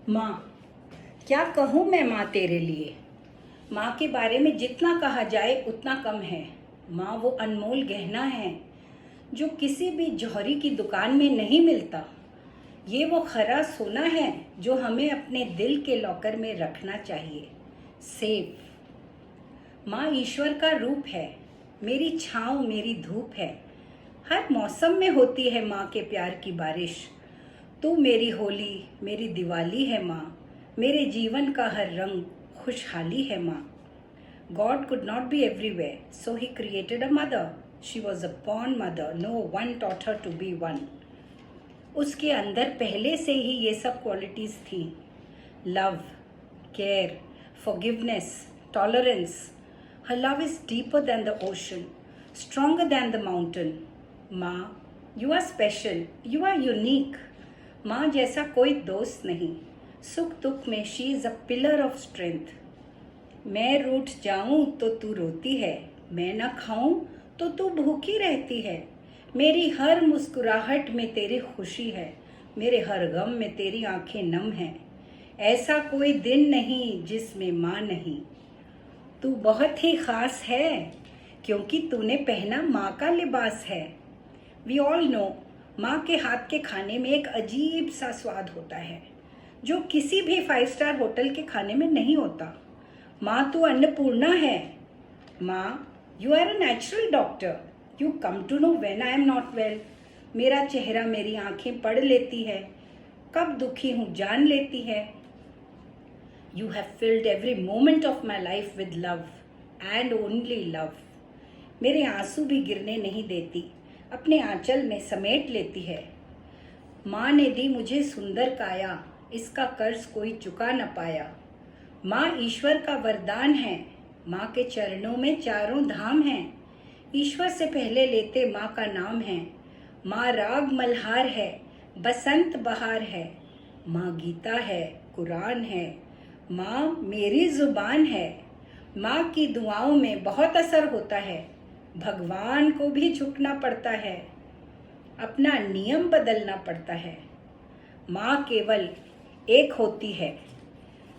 माँ, क्या कहूँ मैं माँ तेरे लिए। माँ के बारे में जितना कहा जाए उतना कम है। माँ वो अनमोल गहना है जो किसी भी जौहरी की दुकान में नहीं मिलता। ये वो खरा सोना है जो हमें अपने दिल के लॉकर में रखना चाहिए, सेफ। माँ ईश्वर का रूप है, मेरी छाँव मेरी धूप है। हर मौसम में होती है माँ के प्यार की बारिश। तू मेरी होली मेरी दिवाली है माँ, मेरे जीवन का हर रंग खुशहाली है माँ। God could not be everywhere, so he created a mother. She was a born mother. No one taught her to be one. उसके अंदर पहले से ही ये सब क्वालिटीज़ थी। Love, care, forgiveness, tolerance. Her love is deeper than the ocean, stronger than the mountain. माँ, you are special, you are unique. माँ जैसा कोई दोस्त नहीं। सुख दुख में she is a pillar of strength. मैं रूठ जाऊं तो तू रोती है, मैं न खाऊं तो तू भूखी रहती है। मेरी हर मुस्कुराहट में तेरी खुशी है, मेरे हर गम में तेरी आंखें नम हैं। ऐसा कोई दिन नहीं जिसमें माँ नहीं। तू बहुत ही खास है क्योंकि तूने पहना माँ का लिबास है। वी ऑल नो, माँ के हाथ के खाने में एक अजीब सा स्वाद होता है जो किसी भी 5 स्टार होटल के खाने में नहीं होता। माँ तू अन्नपूर्णा है। माँ, you are a natural doctor, you come to know when I am not well. मेरा चेहरा मेरी आंखें पढ़ लेती है, कब दुखी हूँ जान लेती है। You have filled every moment of my life with love and only love. मेरे आंसू भी गिरने नहीं देती, अपने आंचल में समेट लेती है। माँ ने दी मुझे सुंदर काया, इसका कर्ज कोई चुका न पाया। माँ ईश्वर का वरदान है, माँ के चरणों में चारों धाम हैं। ईश्वर से पहले लेते माँ का नाम है। माँ राग मल्हार है, बसंत बहार है। माँ गीता है, कुरान है। माँ मेरी जुबान है। माँ की दुआओं में बहुत असर होता है, भगवान को भी झुकना पड़ता है, अपना नियम बदलना पड़ता है। माँ केवल एक होती है,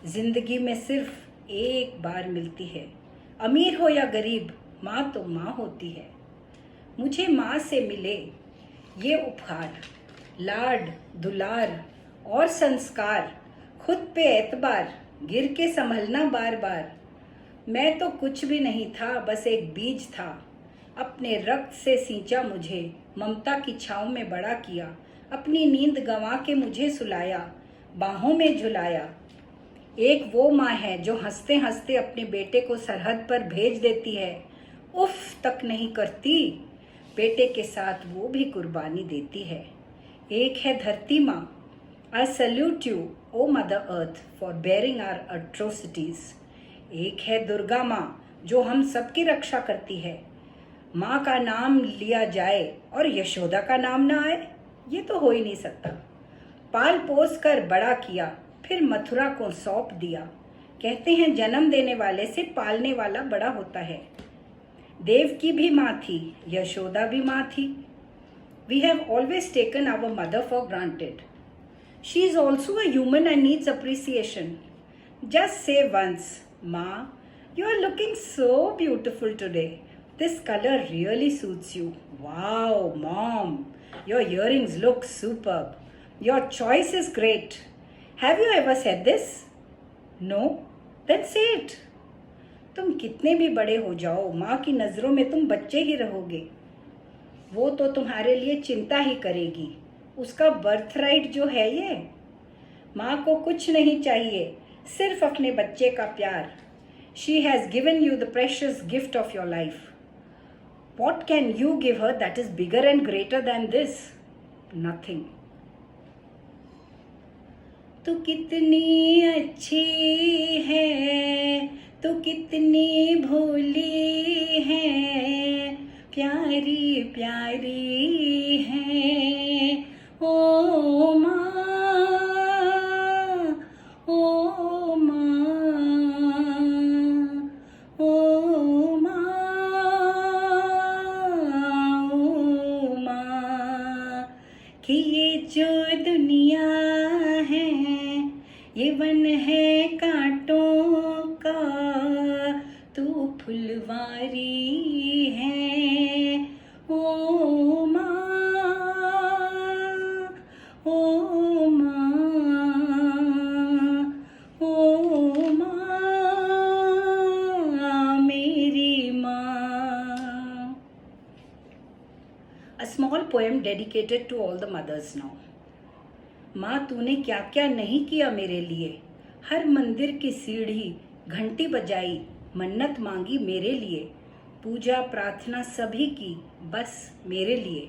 जिंदगी में सिर्फ एक बार मिलती है। अमीर हो या गरीब, माँ तो माँ होती है। मुझे माँ से मिले ये उपहार, लाड दुलार और संस्कार, खुद पे एतबार, गिर के संभलना बार बार। मैं तो कुछ भी नहीं था, बस एक बीज था। अपने रक्त से सींचा मुझे, ममता की छाँव में बड़ा किया। अपनी नींद गंवा के मुझे सुलाया, बाहों में झुलाया। एक वो माँ है जो हंसते हंसते अपने बेटे को सरहद पर भेज देती है, उफ तक नहीं करती। बेटे के साथ वो भी कुर्बानी देती है। एक है धरती माँ, I salute you O mother earth for bearing our atrocities. एक है दुर्गा माँ जो हम सबकी रक्षा करती है। माँ का नाम लिया जाए और यशोदा का नाम ना आए, ये तो हो ही नहीं सकता। पाल पोस कर बड़ा किया, फिर मथुरा को सौंप दिया। कहते हैं जन्म देने वाले से पालने वाला बड़ा होता है। देव की भी माँ थी, यशोदा भी माँ थी। We have always taken our mother for granted. She is also a human and needs appreciation. Just say once, माँ, you are looking so beautiful today. This color really suits you. Wow, Mom, your earrings look superb. Your choice is great. Have you ever said this? No? Then say it. तुम कितने भी बड़े हो जाओ, माँ की नज़रों में तुम बच्चे ही रहोगे। वो तो तुम्हारे लिए चिंता ही करेगी, उसका बर्थ राइट जो है ये। माँ को कुछ नहीं चाहिए, सिर्फ अपने बच्चे का प्यार। She has given you the precious gift of your life. What can you give her that is bigger and greater than this? Nothing. तू कितनी अच्छी है, तू कितनी भोली है, प्यारी प्यारी है ओ माँ, ओ माँ, ओ माँ, ओ माँ। कि ये जो दुनिया है ये वन है कांटों का, तू फुलवारी है। ओ माँ, ओ माँ, ओ माँ, मेरी माँ। A small poem dedicated to all the mothers now. माँ, तूने क्या क्या नहीं किया मेरे लिए। हर मंदिर की सीढ़ी घंटी बजाई, मन्नत मांगी मेरे लिए। पूजा प्रार्थना सभी की, बस मेरे लिए।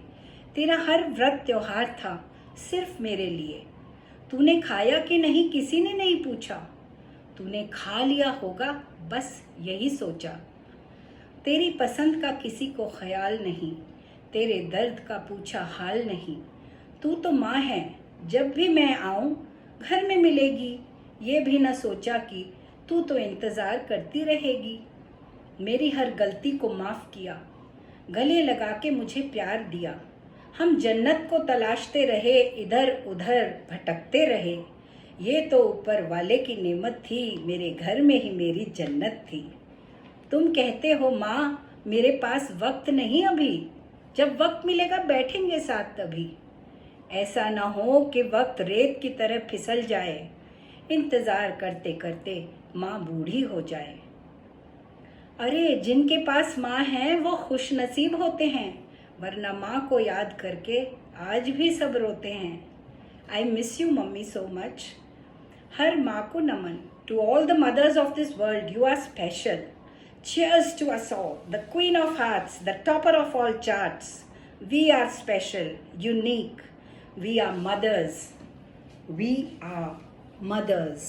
तेरा हर व्रत त्योहार था, सिर्फ मेरे लिए। तूने खाया कि नहीं किसी ने नहीं पूछा। तूने खा लिया होगा, बस यही सोचा। तेरी पसंद का किसी को ख्याल नहीं, तेरे दर्द का पूछा हाल नहीं। तू तो माँ है, जब भी मैं आऊं घर में मिलेगी। ये भी न सोचा कि तू तो इंतज़ार करती रहेगी। मेरी हर गलती को माफ़ किया, गले लगा के मुझे प्यार दिया। हम जन्नत को तलाशते रहे, इधर उधर भटकते रहे। ये तो ऊपर वाले की नेमत थी, मेरे घर में ही मेरी जन्नत थी। तुम कहते हो माँ मेरे पास वक्त नहीं अभी, जब वक्त मिलेगा बैठेंगे साथ तभी। ऐसा ना हो कि वक्त रेत की तरह फिसल जाए, इंतज़ार करते करते माँ बूढ़ी हो जाए। अरे जिनके पास माँ है वो खुश नसीब होते हैं, वरना माँ को याद करके आज भी सब रोते हैं। I miss you mummy so much. हर माँ को नमन। To all the mothers of this world, you are special. Cheers to us all, the queen of hearts, the topper of all charts. We are special, unique. We are mothers. We are mothers.